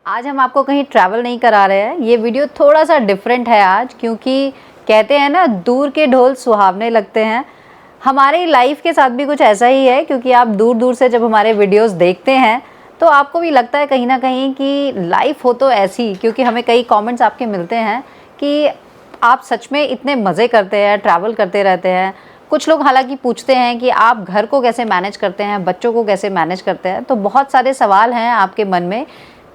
आज हम आपको कहीं ट्रैवल नहीं करा रहे हैं। ये वीडियो थोड़ा सा डिफरेंट है आज, क्योंकि कहते हैं ना, दूर के ढोल सुहावने लगते हैं। हमारी लाइफ के साथ भी कुछ ऐसा ही है, क्योंकि आप दूर दूर से जब हमारे वीडियोस देखते हैं तो आपको भी लगता है कहीं ना कहीं कि लाइफ हो तो ऐसी, क्योंकि हमें कई कमेंट्स आपके मिलते हैं कि आप सच में इतने मज़े करते हैं, ट्रैवल करते रहते हैं। कुछ लोग हालांकि पूछते हैं कि आप घर को कैसे मैनेज करते हैं, बच्चों को कैसे मैनेज करते हैं। तो बहुत सारे सवाल हैं आपके मन में।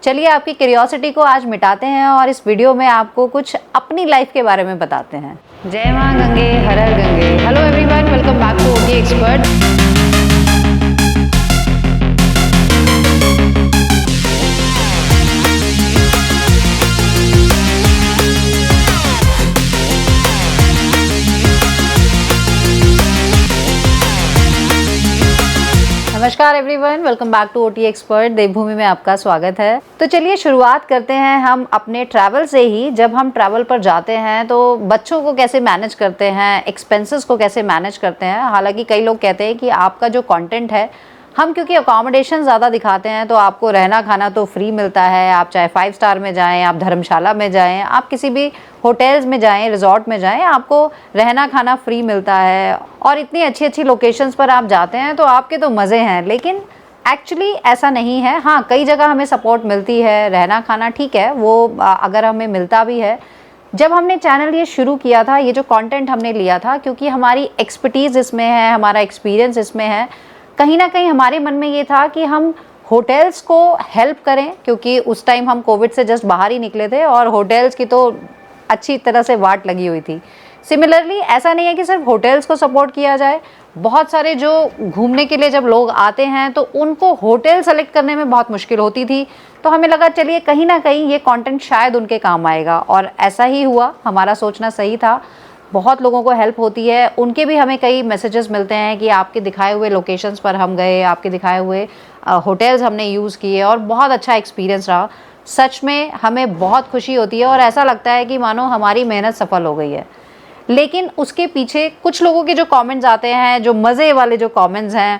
चलिए आपकी क्यूरियोसिटी को आज मिटाते हैं और इस वीडियो में आपको कुछ अपनी लाइफ के बारे में बताते हैं। जय मां गंगे, हर हर गंगे। Hello everyone, welcome back to OT expert. नमस्कार everyone, welcome back to OT expert. Devbhoomi में आपका स्वागत है। तो चलिए शुरुआत करते हैं हम अपने ट्रैवल से ही। जब हम ट्रैवल पर जाते हैं तो बच्चों को कैसे मैनेज करते हैं, एक्सपेंसेस को कैसे मैनेज करते हैं। हालांकि कई लोग कहते हैं कि आपका जो कंटेंट है, हम क्योंकि अकोमोडेशन ज़्यादा दिखाते हैं तो आपको रहना खाना तो फ्री मिलता है। आप चाहे 5 स्टार में जाएं, आप धर्मशाला में जाएं, आप किसी भी होटल्स में जाएं, रिजॉर्ट में जाएं, आपको रहना खाना फ्री मिलता है। और इतनी अच्छी अच्छी लोकेशंस पर आप जाते हैं तो आपके तो मज़े हैं। लेकिन एक्चुअली ऐसा नहीं है। हाँ, कई जगह हमें सपोर्ट मिलती है, रहना खाना ठीक है, वो अगर हमें मिलता भी है। जब हमने चैनल ये शुरू किया था, ये जो कंटेंट हमने लिया था, क्योंकि हमारी एक्सपर्टीज़ इसमें है, हमारा एक्सपीरियंस इसमें है, कहीं ना कहीं हमारे मन में ये था कि हम होटल्स को हेल्प करें, क्योंकि उस टाइम हम कोविड से जस्ट बाहर ही निकले थे और होटल्स की तो अच्छी तरह से वाट लगी हुई थी। सिमिलरली ऐसा नहीं है कि सिर्फ होटल्स को सपोर्ट किया जाए। बहुत सारे जो घूमने के लिए जब लोग आते हैं तो उनको होटल सेलेक्ट करने में बहुत मुश्किल होती थी। तो हमें लगा चलिए कहीं ना कहीं ये कंटेंट शायद उनके काम आएगा, और ऐसा ही हुआ। हमारा सोचना सही था। बहुत लोगों को हेल्प होती है। उनके भी हमें कई मैसेजेस मिलते हैं कि आपके दिखाए हुए लोकेशंस पर हम गए, आपके दिखाए हुए होटल्स हमने यूज़ किए और बहुत अच्छा एक्सपीरियंस रहा। सच में हमें बहुत खुशी होती है और ऐसा लगता है कि मानो हमारी मेहनत सफल हो गई है। लेकिन उसके पीछे कुछ लोगों के जो कमेंट्स आते हैं, जो मज़े वाले जो कमेंट्स हैं,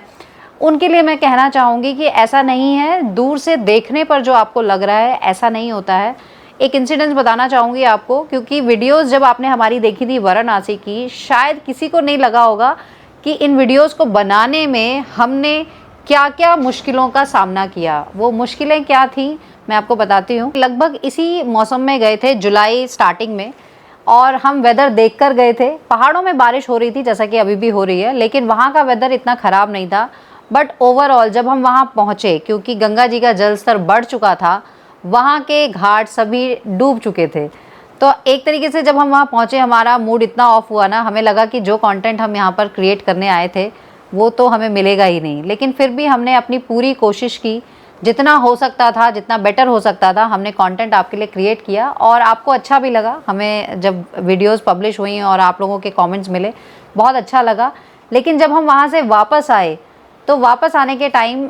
उनके लिए मैं कहना चाहूँगी कि ऐसा नहीं है। दूर से देखने पर जो आपको लग रहा है, ऐसा नहीं होता है। एक इंसिडेंस बताना चाहूँगी आपको, क्योंकि वीडियोस जब आपने हमारी देखी थी वाराणसी की, शायद किसी को नहीं लगा होगा कि इन वीडियोस को बनाने में हमने क्या क्या मुश्किलों का सामना किया। वो मुश्किलें क्या थी मैं आपको बताती हूँ। लगभग इसी मौसम में गए थे, जुलाई स्टार्टिंग में, और हम वेदर देख कर गए थे। पहाड़ों में बारिश हो रही थी, जैसा कि अभी भी हो रही है, लेकिन वहाँ का वेदर इतना ख़राब नहीं था। बट ओवरऑल जब हम वहाँ पहुँचे, क्योंकि गंगा जी का जल स्तर बढ़ चुका था, वहाँ के घाट सभी डूब चुके थे। तो एक तरीके से जब हम वहाँ पहुँचे, हमारा मूड इतना ऑफ हुआ ना, हमें लगा कि जो कंटेंट हम यहाँ पर क्रिएट करने आए थे वो तो हमें मिलेगा ही नहीं। लेकिन फिर भी हमने अपनी पूरी कोशिश की, जितना हो सकता था, जितना बेटर हो सकता था, हमने कंटेंट आपके लिए क्रिएट किया और आपको अच्छा भी लगा। हमें जब वीडियोस पब्लिश हुई और आप लोगों के कमेंट्स मिले, बहुत अच्छा लगा। लेकिन जब हम वहाँ से वापस आए तो वापस आने के टाइम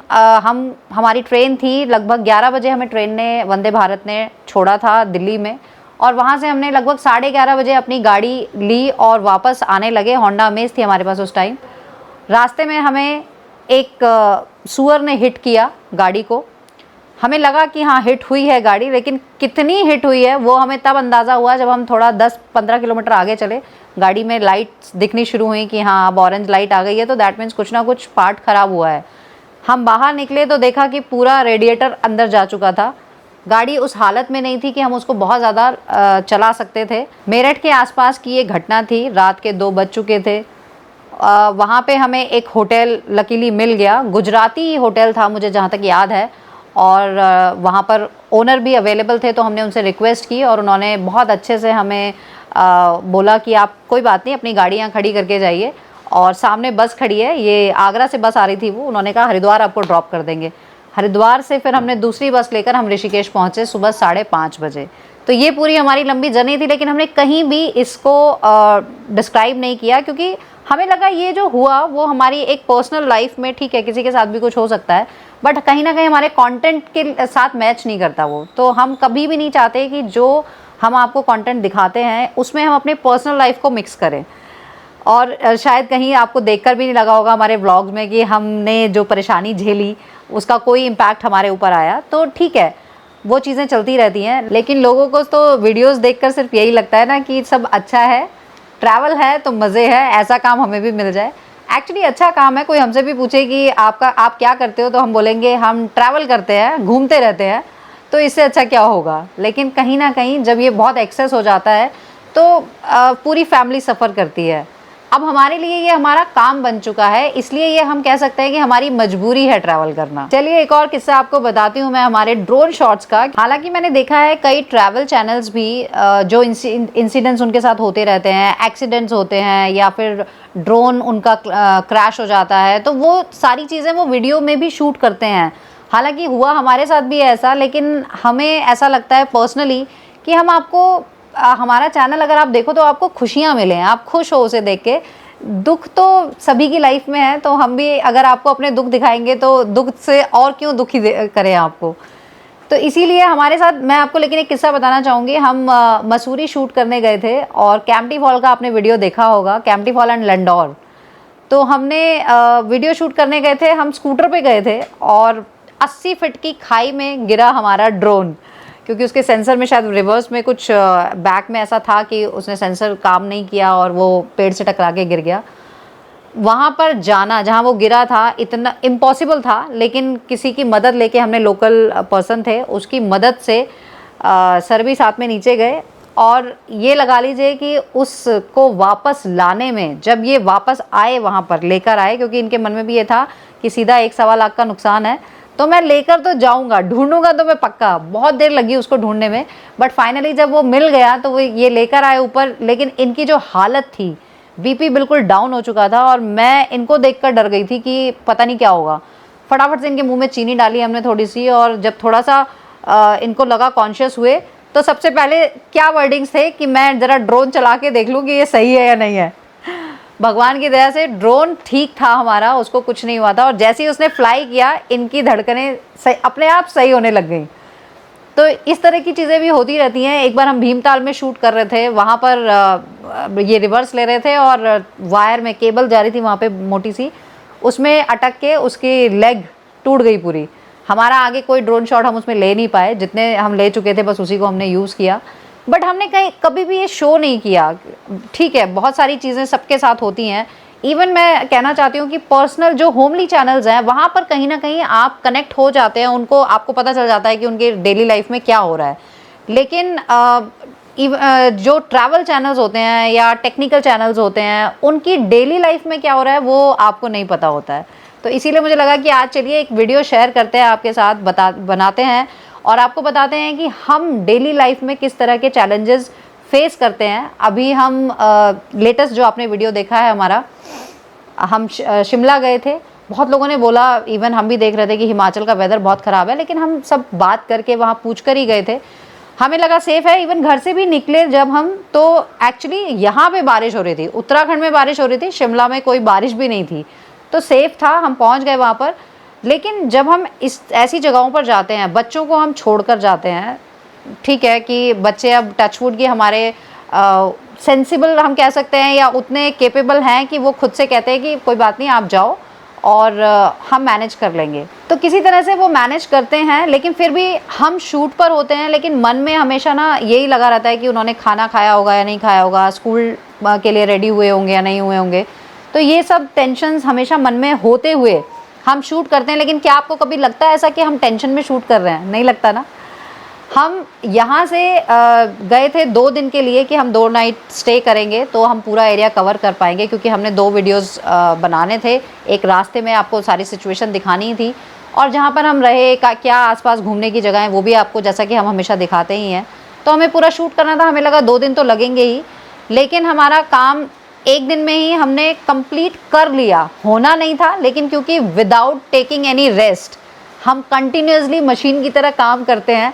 हमारी ट्रेन थी, लगभग 11 बजे हमें ट्रेन ने, वंदे भारत ने छोड़ा था दिल्ली में, और वहाँ से हमने लगभग 11:30 बजे अपनी गाड़ी ली और वापस आने लगे। होंडा अमेज थी हमारे पास उस टाइम। रास्ते में हमें एक सुअर ने हिट किया गाड़ी को। हमें लगा कि हाँ हिट हुई है गाड़ी, लेकिन कितनी हिट हुई है वो हमें तब अंदाज़ा हुआ जब हम थोड़ा 10-15 किलोमीटर आगे चले। गाड़ी में लाइट्स दिखनी शुरू हुई कि हाँ अब ऑरेंज लाइट आ गई है, तो दैट मीन्स कुछ ना कुछ पार्ट ख़राब हुआ है। हम बाहर निकले तो देखा कि पूरा रेडिएटर अंदर जा चुका था। गाड़ी उस हालत में नहीं थी कि हम उसको बहुत ज़्यादा चला सकते थे। मेरठ के आसपास की ये घटना थी। रात के 2 बज चुके थे। वहाँ पे हमें एक होटल लकीली मिल गया। गुजराती होटल था मुझे जहाँ तक याद है, और वहाँ पर ओनर भी अवेलेबल थे। तो हमने उनसे रिक्वेस्ट की और उन्होंने बहुत अच्छे से हमें बोला कि आप कोई बात नहीं, अपनी गाड़ियाँ खड़ी करके जाइए, और सामने बस खड़ी है। ये आगरा से बस आ रही थी, वो उन्होंने कहा हरिद्वार आपको ड्रॉप कर देंगे। हरिद्वार से फिर हमने दूसरी बस लेकर हम ऋषिकेश पहुँचे सुबह 5:30 बजे। तो ये पूरी हमारी लंबी जर्नी थी, लेकिन हमने कहीं भी इसको डिस्क्राइब नहीं किया, क्योंकि हमें लगा ये जो हुआ वो हमारी एक पर्सनल लाइफ में, ठीक है किसी के साथ भी कुछ हो सकता है, बट कहीं ना कहीं हमारे कंटेंट के साथ मैच नहीं करता वो। तो हम कभी भी नहीं चाहते कि जो हम आपको कंटेंट दिखाते हैं उसमें हम अपने पर्सनल लाइफ को मिक्स करें। और शायद कहीं आपको देखकर भी नहीं लगा होगा हमारे व्लॉग्स में कि हमने जो परेशानी झेली उसका कोई इम्पैक्ट हमारे ऊपर आया। तो ठीक है, वो चीज़ें चलती रहती हैं। लेकिन लोगों को तो वीडियोस देखकर सिर्फ यही लगता है ना कि सब अच्छा है, ट्रैवल है तो मज़े है, ऐसा काम हमें भी मिल जाए। एक्चुअली अच्छा काम है। कोई हमसे भी पूछे कि आप क्या करते हो, तो हम बोलेंगे हम ट्रैवल करते हैं, घूमते रहते हैं, तो इससे अच्छा क्या होगा। लेकिन कहीं ना कहीं जब ये बहुत एक्सेस हो जाता है तो पूरी फैमिली सफ़र करती है। अब हमारे लिए ये हमारा काम बन चुका है, इसलिए ये हम कह सकते हैं कि हमारी मजबूरी है ट्रैवल करना। चलिए एक और किस्सा आपको बताती हूँ मैं हमारे ड्रोन शॉट्स का। हालांकि मैंने देखा है कई ट्रैवल चैनल्स भी जो इंसिडेंट्स उनके साथ होते रहते हैं, एक्सीडेंट्स होते हैं या फिर ड्रोन उनका क्रैश हो जाता है, तो वो सारी चीज़ें वो वीडियो में भी शूट करते हैं। हालांकि हुआ हमारे साथ भी ऐसा, लेकिन हमें ऐसा लगता है पर्सनली कि हम आपको हमारा चैनल अगर आप देखो तो आपको खुशियाँ मिलें, आप खुश हो उसे देख के। दुख तो सभी की लाइफ में है, तो हम भी अगर आपको अपने दुख दिखाएंगे तो दुख से और क्यों दुखी करें आपको। तो इसीलिए हमारे साथ मैं आपको लेकिन एक किस्सा बताना चाहूँगी। हम मसूरी शूट करने गए थे और कैंपटी फॉल का आपने वीडियो देखा होगा, कैंपटी फॉल एंड लैंडौर। तो हमने वीडियो शूट करने गए थे, हम स्कूटर पे गए थे और 80 फीट की खाई में गिरा हमारा ड्रोन, क्योंकि उसके सेंसर में शायद रिवर्स में कुछ बैक में ऐसा था कि उसने सेंसर काम नहीं किया और वो पेड़ से टकरा के गिर गया। वहाँ पर जाना जहाँ वो गिरा था इतना इम्पॉसिबल था, लेकिन किसी की मदद लेके हमने, लोकल पर्सन थे उसकी मदद से सर भी साथ में नीचे गए। और ये लगा लीजिए कि उसको वापस लाने में, जब ये वापस आए वहाँ पर लेकर आए, क्योंकि इनके मन में भी ये था कि सीधा 1-1.25 लाख का नुकसान है तो मैं लेकर तो जाऊंगा, ढूंढूंगा तो मैं पक्का। बहुत देर लगी उसको ढूंढने में, बट फाइनली जब वो मिल गया तो वो ये लेकर आए ऊपर। लेकिन इनकी जो हालत थी, बीपी बिल्कुल डाउन हो चुका था और मैं इनको देखकर डर गई थी कि पता नहीं क्या होगा। फटाफट से इनके मुंह में चीनी डाली हमने थोड़ी सी, और जब थोड़ा सा इनको लगा, कॉन्शियस हुए, तो सबसे पहले क्या वर्डिंग्स थे कि मैं ज़रा ड्रोन चला के देख लूँ कि ये सही है या नहीं है। भगवान की दया से ड्रोन ठीक था हमारा, उसको कुछ नहीं हुआ था। और जैसे ही उसने फ्लाई किया, इनकी धड़कनें अपने आप सही होने लग गई। तो इस तरह की चीज़ें भी होती रहती हैं। एक बार हम भीमताल में शूट कर रहे थे, वहाँ पर ये रिवर्स ले रहे थे और वायर में केबल जा रही थी वहाँ पे मोटी सी, उसमें अटक के उसकी लेग टूट गई पूरी। हमारा आगे कोई ड्रोन शॉट हम उसमें ले नहीं पाए, जितने हम ले चुके थे बस उसी को हमने यूज़ किया। बट हमने कभी भी ये शो नहीं किया। ठीक है, बहुत सारी चीज़ें सबके साथ होती हैं। इवन मैं कहना चाहती हूँ कि पर्सनल जो होमली चैनल्स हैं, वहाँ पर कहीं ना कहीं आप कनेक्ट हो जाते हैं, उनको आपको पता चल जाता है कि उनके डेली लाइफ में क्या हो रहा है। लेकिन जो ट्रैवल चैनल्स होते हैं या टेक्निकल चैनल्स होते हैं, उनकी डेली लाइफ में क्या हो रहा है वो आपको नहीं पता होता है। तो इसीलिए मुझे लगा कि आज चलिए एक वीडियो शेयर करते हैं आपके साथ, बनाते हैं और आपको बताते हैं कि हम डेली लाइफ में किस तरह के चैलेंजेस फेस करते हैं। अभी हम लेटेस्ट जो आपने वीडियो देखा है हमारा, हम शिमला गए थे। बहुत लोगों ने बोला, इवन हम भी देख रहे थे कि हिमाचल का वेदर बहुत ख़राब है, लेकिन हम सब बात करके वहाँ पूछ कर ही गए थे। हमें लगा सेफ़ है। इवन घर से भी निकले जब हम, तो एक्चुअली यहाँ पे बारिश हो रही थी, उत्तराखंड में बारिश हो रही थी, शिमला में कोई बारिश भी नहीं थी, तो सेफ़ था, हम पहुँच गए वहाँ पर। लेकिन जब हम ऐसी जगहों पर जाते हैं, बच्चों को हम छोड़कर जाते हैं, ठीक है कि बच्चे अब टचवुड की हमारे सेंसिबल हम कह सकते हैं या उतने केपेबल हैं कि वो खुद से कहते हैं कि कोई बात नहीं, आप जाओ और हम मैनेज कर लेंगे। तो किसी तरह से वो मैनेज करते हैं। लेकिन फिर भी हम शूट पर होते हैं, लेकिन मन में हमेशा ना यही लगा रहता है कि उन्होंने खाना खाया होगा या नहीं खाया होगा, स्कूल के लिए रेडी हुए होंगे या नहीं हुए होंगे। तो ये सब टेंशन्स हमेशा मन में होते हुए हम शूट करते हैं। लेकिन क्या आपको कभी लगता है ऐसा कि हम टेंशन में शूट कर रहे हैं? नहीं लगता ना। हम यहाँ से गए थे 2 दिन के लिए कि हम 2 नाइट स्टे करेंगे तो हम पूरा एरिया कवर कर पाएंगे, क्योंकि हमने 2 वीडियोस बनाने थे। एक रास्ते में आपको सारी सिचुएशन दिखानी थी, और जहाँ पर हम रहे क्या आसपास घूमने की जगह है वो भी आपको, जैसा कि हम हमेशा दिखाते ही हैं। तो हमें पूरा शूट करना था। हमें लगा 2 दिन तो लगेंगे ही, लेकिन हमारा काम 1 दिन में ही हमने कंप्लीट कर लिया। होना नहीं था, लेकिन क्योंकि विदाउट टेकिंग एनी रेस्ट हम कंटिन्यूसली मशीन की तरह काम करते हैं।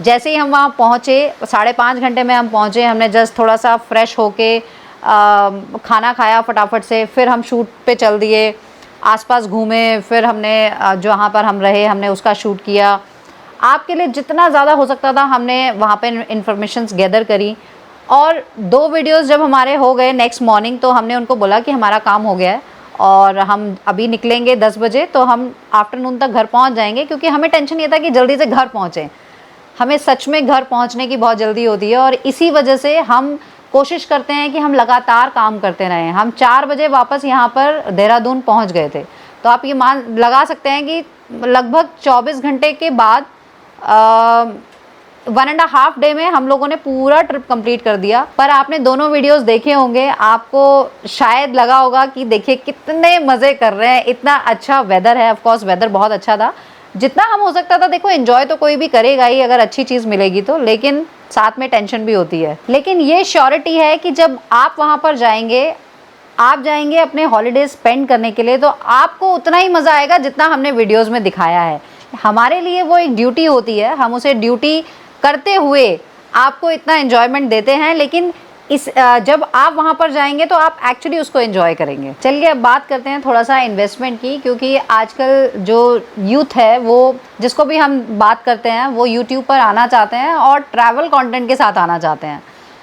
जैसे ही हम वहाँ पहुँचे, 5.5 घंटे में हम पहुँचे। हमने जस्ट थोड़ा सा फ्रेश होके खाना खाया फटाफट से, फिर हम शूट पे चल दिए, आसपास घूमे, फिर हमने जहाँ पर हम रहे हमने उसका शूट किया। आपके लिए जितना ज़्यादा हो सकता था हमने वहाँ पे इन्फॉर्मेशंस गैदर करी। और 2 वीडियोस जब हमारे हो गए नेक्स्ट मॉर्निंग, तो हमने उनको बोला कि हमारा काम हो गया है और हम अभी निकलेंगे 10 बजे, तो हम आफ्टरनून तक घर पहुँच जाएंगे, क्योंकि हमें टेंशन ये था कि जल्दी से घर पहुँचें। हमें सच में घर पहुंचने की बहुत जल्दी होती है और इसी वजह से हम कोशिश करते हैं कि हम लगातार काम करते रहें। हम 4 बजे वापस यहाँ पर देहरादून पहुँच गए थे, तो आप ये मान लगा सकते हैं कि लगभग 24 घंटे के बाद 1.5 डे में हम लोगों ने पूरा ट्रिप कंप्लीट कर दिया। पर आपने दोनों वीडियोस देखे होंगे, आपको शायद लगा होगा कि देखिए कितने मज़े कर रहे हैं, इतना अच्छा वेदर है। ऑफ कोर्स वेदर बहुत अच्छा था, जितना हम हो सकता था। देखो एंजॉय तो कोई भी करेगा ही अगर अच्छी चीज़ मिलेगी तो, लेकिन साथ में टेंशन भी होती है। लेकिन ये श्योरिटी है कि जब आप वहाँ पर जाएंगे, आप जाएंगे अपने हॉलीडे स्पेंड करने के लिए, तो आपको उतना ही मज़ा आएगा जितना हमने वीडियोस में दिखाया है। हमारे लिए वो एक ड्यूटी होती है, हम उसे ड्यूटी करते हुए आपको इतना एंजॉयमेंट देते हैं, लेकिन जब आप वहाँ पर जाएंगे तो आप एक्चुअली उसको एंजॉय करेंगे। चलिए अब बात करते हैं थोड़ा सा इन्वेस्टमेंट की, क्योंकि आजकल जो यूथ है वो, जिसको भी हम बात करते हैं, वो यूट्यूब पर आना चाहते हैं और ट्रैवल कंटेंट के साथ आना चाहते हैं।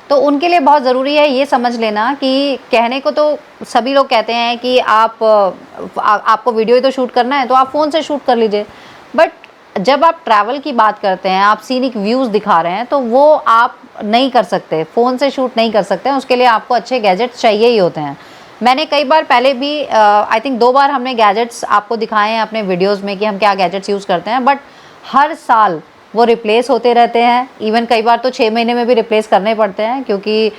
तो उनके लिए बहुत ज़रूरी है ये समझ लेना कि कहने को तो सभी लोग कहते हैं कि आपको वीडियो ही तो शूट करना है तो आप फ़ोन से शूट कर लीजिए, बट जब आप ट्रैवल की बात करते हैं, आप सीनिक व्यूज़ दिखा रहे हैं, तो वो आप नहीं कर सकते, फ़ोन से शूट नहीं कर सकते हैं। उसके लिए आपको अच्छे गैजेट्स चाहिए ही होते हैं। मैंने कई बार पहले भी आई थिंक 2 बार हमने गैजेट्स आपको दिखाए हैं अपने वीडियोज़ में कि हम क्या गैजेट्स यूज़ करते हैं, बट हर साल वो रिप्लेस होते रहते हैं। इवन कई बार तो 6 महीने में भी रिप्लेस करने पड़ते हैं, क्योंकि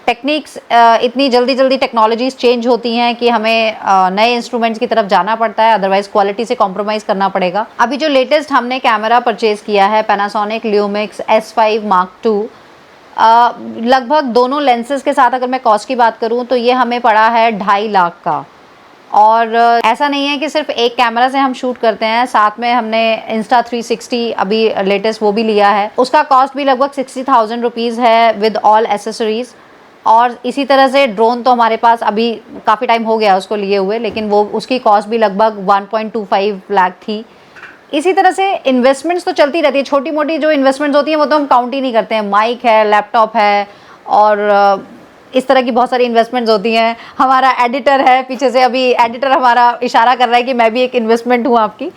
टेक्निक्स इतनी जल्दी टेक्नोलॉजीज़ चेंज होती हैं कि हमें नए इंस्ट्रूमेंट्स की तरफ जाना पड़ता है, अदरवाइज़ क्वालिटी से कॉम्प्रोमाइज़ करना पड़ेगा। अभी जो लेटेस्ट हमने कैमरा परचेज़ किया है पैनासोनिक ल्यूमिक्स S5 Mark II, लगभग दोनों लेंसेज के साथ अगर मैं कॉस्ट की बात करूं तो ये हमें पड़ा है 2.5 लाख का। और ऐसा नहीं है कि सिर्फ एक कैमरा से हम शूट करते हैं, साथ में हमने Insta360 अभी लेटेस्ट वो भी लिया है, उसका कॉस्ट भी लगभग 60,000 रुपीज़ है विद ऑल एसेसरीज़। और इसी तरह से ड्रोन तो हमारे पास अभी काफ़ी टाइम हो गया उसको लिए हुए, लेकिन वो उसकी कॉस्ट भी लगभग 1.25 लाख थी। इसी तरह से इन्वेस्टमेंट्स तो चलती रहती है, छोटी मोटी जो इन्वेस्टमेंट्स होती हैं वो तो हम काउंट ही नहीं करते हैं। माइक है, लैपटॉप है, और इस तरह की बहुत सारी इन्वेस्टमेंट्स होती हैं। हमारा एडिटर है पीछे से, अभी एडिटर हमारा इशारा कर रहा है कि मैं भी एक इन्वेस्टमेंट हूँ आपकी।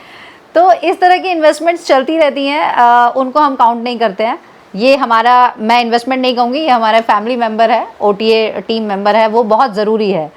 तो इस तरह की इन्वेस्टमेंट्स चलती रहती हैं, उनको हम काउंट नहीं करते हैं। ये हमारा, मैं इन्वेस्टमेंट नहीं कहूँगी, ये हमारा फैमिली मेम्बर है, OTA टीम मेम्बर है, वो बहुत ज़रूरी है।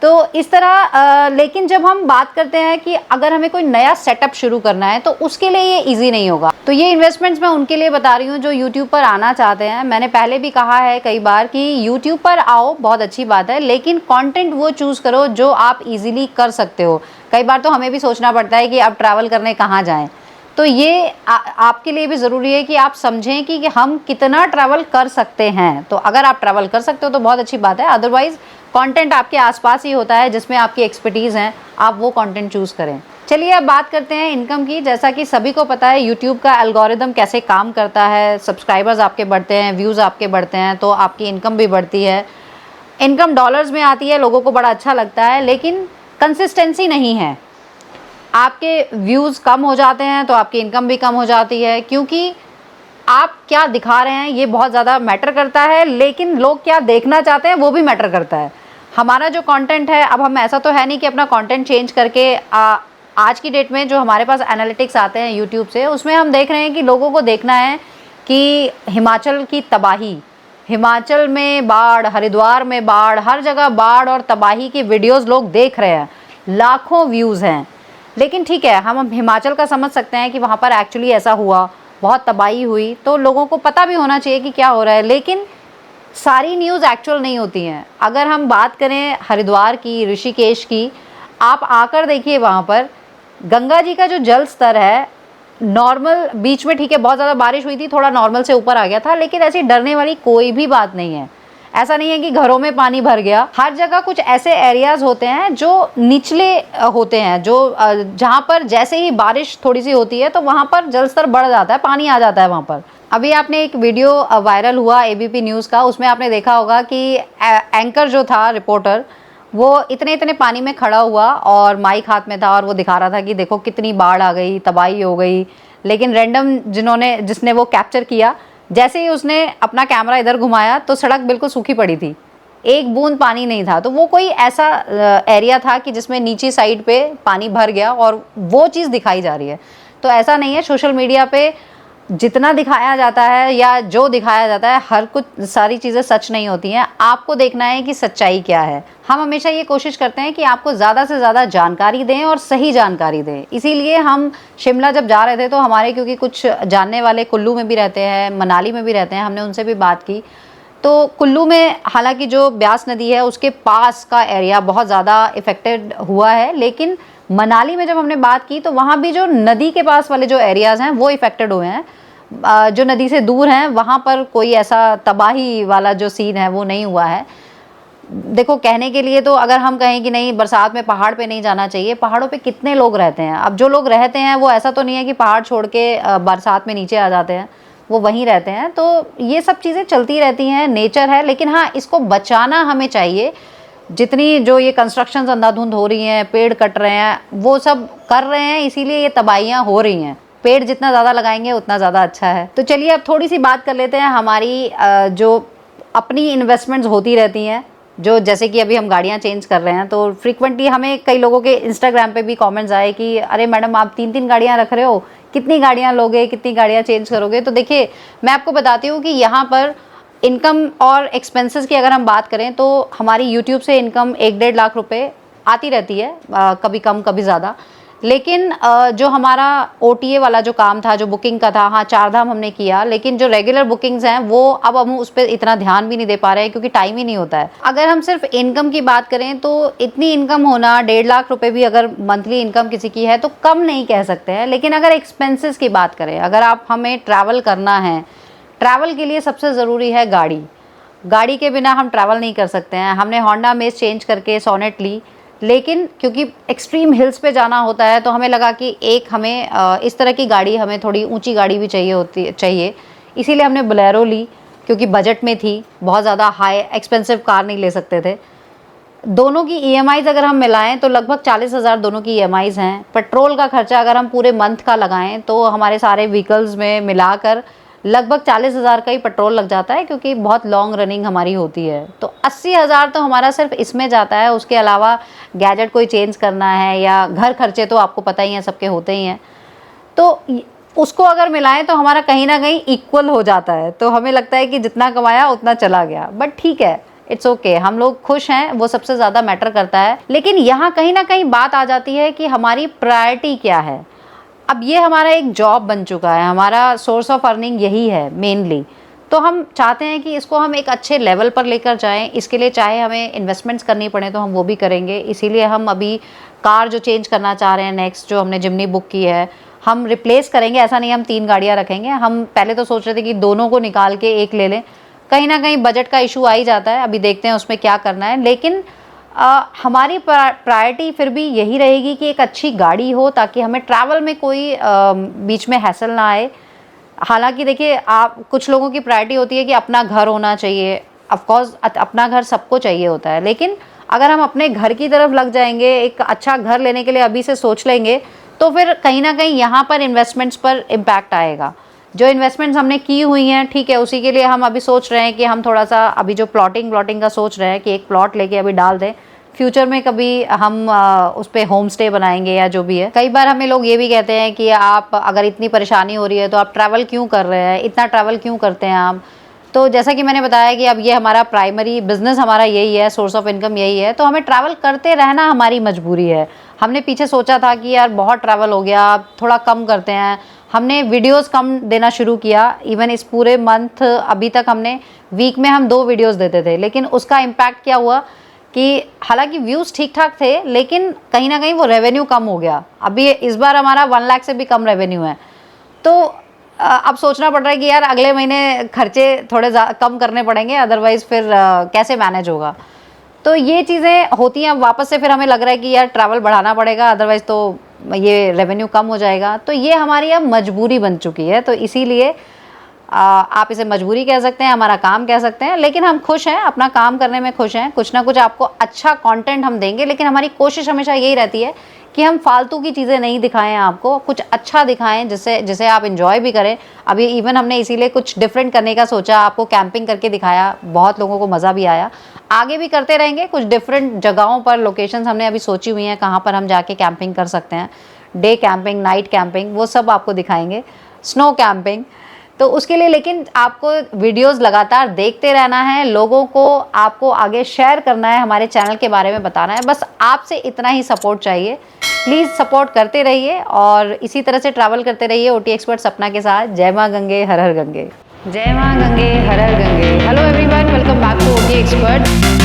तो इस तरह लेकिन जब हम बात करते हैं कि अगर हमें कोई नया सेटअप शुरू करना है तो उसके लिए ये इजी नहीं होगा। तो ये इन्वेस्टमेंट्स मैं उनके लिए बता रही हूँ जो यूट्यूब पर आना चाहते हैं। मैंने पहले भी कहा है कई बार कि यूट्यूब पर आओ, बहुत अच्छी बात है, लेकिन कंटेंट वो चूज़ करो जो आप इजीली कर सकते हो। कई बार तो हमें भी सोचना पड़ता है कि अब ट्रैवल करने कहाँ जाएँ, तो ये आपके लिए भी ज़रूरी है कि आप समझें कि हम कितना ट्रैवल कर सकते हैं। तो अगर आप ट्रैवल कर सकते हो तो बहुत अच्छी बात है, अदरवाइज़ कंटेंट आपके आसपास ही होता है जिसमें आपकी एक्सपर्टीज़ हैं, आप वो कंटेंट चूज़ करें। चलिए अब बात करते हैं इनकम की। जैसा कि सभी को पता है यूट्यूब का एल्गोरिदम कैसे काम करता है, सब्सक्राइबर्स आपके बढ़ते हैं, व्यूज़ आपके बढ़ते हैं, तो आपकी इनकम भी बढ़ती है। इनकम डॉलर्स में आती है, लोगों को बड़ा अच्छा लगता है, लेकिन कंसिस्टेंसी नहीं है। आपके व्यूज़ कम हो जाते हैं तो आपकी इनकम भी कम हो जाती है, क्योंकि आप क्या दिखा रहे हैं ये बहुत ज़्यादा मैटर करता है, लेकिन लोग क्या देखना चाहते हैं वो भी मैटर करता है। हमारा जो कंटेंट है, अब हम ऐसा तो है नहीं कि अपना कंटेंट चेंज करके आज की डेट में जो हमारे पास एनालिटिक्स आते हैं यूट्यूब से, उसमें हम देख रहे हैं कि लोगों को देखना है कि हिमाचल की तबाही, हिमाचल में बाढ़, हरिद्वार में बाढ़, हर जगह बाढ़ और तबाही की वीडियोज़ लोग देख रहे हैं, लाखों व्यूज़ हैं। लेकिन ठीक है, हम हिमाचल का समझ सकते हैं कि वहाँ पर एक्चुअली ऐसा हुआ, बहुत तबाही हुई, तो लोगों को पता भी होना चाहिए कि क्या हो रहा है, लेकिन सारी न्यूज़ एक्चुअल नहीं होती हैं। अगर हम बात करें हरिद्वार की, ऋषिकेश की, आप आकर देखिए वहाँ पर गंगा जी का जो जल स्तर है, नॉर्मल, बीच में ठीक है बहुत ज़्यादा बारिश हुई थी, थोड़ा नॉर्मल से ऊपर आ गया था, लेकिन ऐसी डरने वाली कोई भी बात नहीं है। ऐसा नहीं है कि घरों में पानी भर गया। हर जगह कुछ ऐसे एरियाज़ होते हैं जो निचले होते हैं, जो जहाँ पर जैसे ही बारिश थोड़ी सी होती है तो वहाँ पर जल स्तर बढ़ जाता है, पानी आ जाता है वहाँ पर। अभी आपने एक वीडियो वायरल हुआ ABP न्यूज़ का, उसमें आपने देखा होगा कि एंकर जो था, रिपोर्टर, वो इतने पानी में खड़ा हुआ और माइक हाथ में था और वो दिखा रहा था कि देखो कितनी बाढ़ आ गई, तबाही हो गई। लेकिन रैंडम जिसने वो कैप्चर किया, जैसे ही उसने अपना कैमरा इधर घुमाया तो सड़क बिल्कुल सूखी पड़ी थी, एक बूंद पानी नहीं था। तो वो कोई ऐसा एरिया था कि जिसमें नीचे साइड पे पानी भर गया और वो चीज़ दिखाई जा रही है। तो ऐसा नहीं है, सोशल मीडिया पे जितना दिखाया जाता है या जो दिखाया जाता है, हर कुछ सारी चीज़ें सच नहीं होती हैं। आपको देखना है कि सच्चाई क्या है। हम हमेशा ये कोशिश करते हैं कि आपको ज़्यादा से ज़्यादा जानकारी दें और सही जानकारी दें। इसीलिए हम शिमला जब जा रहे थे तो हमारे, क्योंकि कुछ जानने वाले कुल्लू में भी रहते हैं, मनाली में भी रहते हैं, हमने उनसे भी बात की। तो कुल्लू में हालांकि जो ब्यास नदी है उसके पास का एरिया बहुत ज़्यादा इफ़ेक्टेड हुआ है, लेकिन मनाली में जब हमने बात की तो वहाँ भी जो नदी के पास वाले जो एरियाज़ हैं वो इफ़ेक्टेड हुए हैं। जो नदी से दूर हैं वहाँ पर कोई ऐसा तबाही वाला जो सीन है वो नहीं हुआ है। देखो, कहने के लिए तो अगर हम कहें कि नहीं बरसात में पहाड़ पे नहीं जाना चाहिए, पहाड़ों पे कितने लोग रहते हैं। अब जो लोग रहते हैं वो ऐसा तो नहीं है कि पहाड़ छोड़ के बरसात में नीचे आ जाते हैं, वो वहीं रहते हैं। तो ये सब चीज़ें चलती रहती हैं, नेचर है। लेकिन हाँ, इसको बचाना हमें चाहिए। जितनी जो ये कंस्ट्रक्शंस अंधाधुंध हो रही हैं, पेड़ कट रहे हैं, वो सब कर रहे हैं, इसीलिए ये तबाहियाँ हो रही हैं। पेड़ जितना ज़्यादा लगाएंगे उतना ज़्यादा अच्छा है। तो चलिए अब थोड़ी सी बात कर लेते हैं हमारी जो अपनी इन्वेस्टमेंट्स होती रहती हैं। जो जैसे कि अभी हम गाड़ियाँ चेंज कर रहे हैं तो फ्रीक्वेंटली हमें कई लोगों के इंस्टाग्राम पे भी कमेंट्स आए कि अरे मैडम, आप 3-3 गाड़ियाँ रख रहे हो, कितनी गाड़ियाँ लोगे, कितनी गाड़ियाँ चेंज करोगे। तो देखिए, मैं आपको बताती हूँ कि यहाँ पर इनकम और एक्सपेंसेस की अगर हम बात करें तो हमारी यूट्यूब से इनकम 1-1.5 लाख रुपए आती रहती है, कभी कम कभी ज़्यादा। लेकिन जो हमारा OTA वाला जो काम था, जो बुकिंग का था, हाँ 4 धाम हमने किया, लेकिन जो रेगुलर बुकिंग्स हैं वो अब हम उस पर इतना ध्यान भी नहीं दे पा रहे हैं क्योंकि टाइम ही नहीं होता है। अगर हम सिर्फ इनकम की बात करें तो इतनी इनकम होना, 1.5 लाख रुपए भी अगर मंथली इनकम किसी की है तो कम नहीं कह सकते हैं। लेकिन अगर एक्सपेंसेस की बात करें, अगर आप हमें ट्रैवल करना है, ट्रैवल के लिए सबसे ज़रूरी है गाड़ी। गाड़ी के बिना हम ट्रैवल नहीं कर सकते हैं। हमने होंडा अमेज चेंज करके सोनेट ली, लेकिन क्योंकि एक्सट्रीम हिल्स पे जाना होता है तो हमें लगा कि एक हमें इस तरह की गाड़ी, हमें थोड़ी ऊंची गाड़ी भी चाहिए। इसीलिए हमने बोलेरो ली, क्योंकि बजट में थी, बहुत ज़्यादा हाई एक्सपेंसिव कार नहीं ले सकते थे। दोनों की EMIs अगर हम मिलाएं तो लगभग 40,000 दोनों की EMIs हैं। पेट्रोल का खर्चा अगर हम पूरे मंथ का लगाएं तो हमारे सारे व्हीकल्स में मिलाकर लगभग 40,000 का ही पेट्रोल लग जाता है, क्योंकि बहुत लॉन्ग रनिंग हमारी होती है। तो 80,000 तो हमारा सिर्फ इसमें जाता है। उसके अलावा गैजेट कोई चेंज करना है या घर खर्चे तो आपको पता ही है, सबके होते ही हैं। तो उसको अगर मिलाएं तो हमारा कहीं ना कहीं इक्वल हो जाता है। तो हमें लगता है कि जितना कमाया उतना चला गया, बट ठीक है, इट्स ओके, हम लोग खुश हैं, वो सबसे ज़्यादा मैटर करता है। लेकिन यहाँ कहीं ना कहीं बात आ जाती है कि हमारी प्रायोरिटी क्या है। अब ये हमारा एक जॉब बन चुका है, हमारा सोर्स ऑफ अर्निंग यही है मेनली। तो हम चाहते हैं कि इसको हम एक अच्छे लेवल पर लेकर जाएं। इसके लिए चाहे हमें इन्वेस्टमेंट्स करनी पड़े तो हम वो भी करेंगे। इसीलिए हम अभी कार जो चेंज करना चाह रहे हैं, नेक्स्ट जो हमने जिम्नी बुक की है, हम रिप्लेस करेंगे। ऐसा नहीं हम 3 गाड़ियाँ रखेंगे। हम पहले तो सोच रहे थे कि दोनों को निकाल के एक ले लें। कहीं ना कहीं बजट का इशू आ ही जाता है, अभी देखते हैं उसमें क्या करना है। लेकिन हमारी प्रायोरिटी फिर भी यही रहेगी कि एक अच्छी गाड़ी हो, ताकि हमें ट्रैवल में कोई बीच में हैसल ना आए। हालांकि देखिए, आप कुछ लोगों की प्रायोरिटी होती है कि अपना घर होना चाहिए। ऑफ कोर्स अपना घर सबको चाहिए होता है, लेकिन अगर हम अपने घर की तरफ लग जाएंगे, एक अच्छा घर लेने के लिए अभी से सोच लेंगे, तो फिर कहीं ना कहीं यहाँ पर इन्वेस्टमेंट्स पर इम्पैक्ट आएगा। जो इन्वेस्टमेंट्स हमने की हुई हैं, ठीक है, उसी के लिए हम अभी सोच रहे हैं कि हम थोड़ा सा अभी जो प्लॉटिंग का सोच रहे हैं कि एक प्लॉट लेके अभी डाल दें। फ्यूचर में कभी हम उस पर होम स्टे बनाएंगे या जो भी है। कई बार हमें लोग ये भी कहते हैं कि आप अगर इतनी परेशानी हो रही है तो आप ट्रैवल क्यों कर रहे हैं, इतना ट्रैवल क्यों करते हैं आप। तो जैसा कि मैंने बताया कि अब ये हमारा प्राइमरी बिजनेस हमारा यही है, सोर्स ऑफ इनकम यही है, तो हमें ट्रैवल करते रहना हमारी मजबूरी है। हमने पीछे सोचा था कि यार बहुत ट्रैवल हो गया, अब थोड़ा कम करते हैं। हमने वीडियोस कम देना शुरू किया। इवन इस पूरे मंथ अभी तक हमने वीक में हम 2 वीडियोस देते थे, लेकिन उसका इम्पैक्ट क्या हुआ कि हालांकि व्यूज़ ठीक ठाक थे, लेकिन कहीं ना कहीं वो रेवेन्यू कम हो गया। अभी इस बार हमारा 1 लाख से भी कम रेवेन्यू है। तो अब सोचना पड़ रहा है कि यार अगले महीने खर्चे थोड़े कम करने पड़ेंगे, अदरवाइज़ फिर कैसे मैनेज होगा। तो ये चीज़ें होती हैं। अब वापस से फिर हमें लग रहा है कि यार ट्रैवल बढ़ाना पड़ेगा, अदरवाइज़ तो ये रेवेन्यू कम हो जाएगा। तो ये हमारी अब मजबूरी बन चुकी है। तो इसीलिए आप इसे मजबूरी कह सकते हैं, हमारा काम कह सकते हैं, लेकिन हम खुश हैं, अपना काम करने में खुश हैं। कुछ ना कुछ आपको अच्छा कंटेंट हम देंगे, लेकिन हमारी कोशिश हमेशा यही रहती है कि हम फालतू की चीज़ें नहीं दिखाएं, आपको कुछ अच्छा दिखाएं जिसे आप एंजॉय भी करें। अभी इवन हमने इसीलिए कुछ डिफरेंट करने का सोचा, आपको कैंपिंग करके दिखाया, बहुत लोगों को मज़ा भी आया। आगे भी करते रहेंगे। कुछ डिफरेंट जगहों पर लोकेशंस हमने अभी सोची हुई हैं कहाँ पर हम जाके कैंपिंग कर सकते हैं। डे कैंपिंग, नाइट कैंपिंग, वो सब आपको दिखाएंगे। स्नो कैंपिंग, तो उसके लिए लेकिन आपको वीडियोस लगातार देखते रहना है, लोगों को आपको आगे शेयर करना है, हमारे चैनल के बारे में बताना है, बस आपसे इतना ही सपोर्ट चाहिए। प्लीज़ सपोर्ट करते रहिए और इसी तरह से ट्रैवल करते रहिए ओटी एक्सपर्ट सपना के साथ। जय माँ गंगे, हर हर गंगे। जय माँ गंगे, हर हर गंगे। Hello everyone, welcome back to OT expert.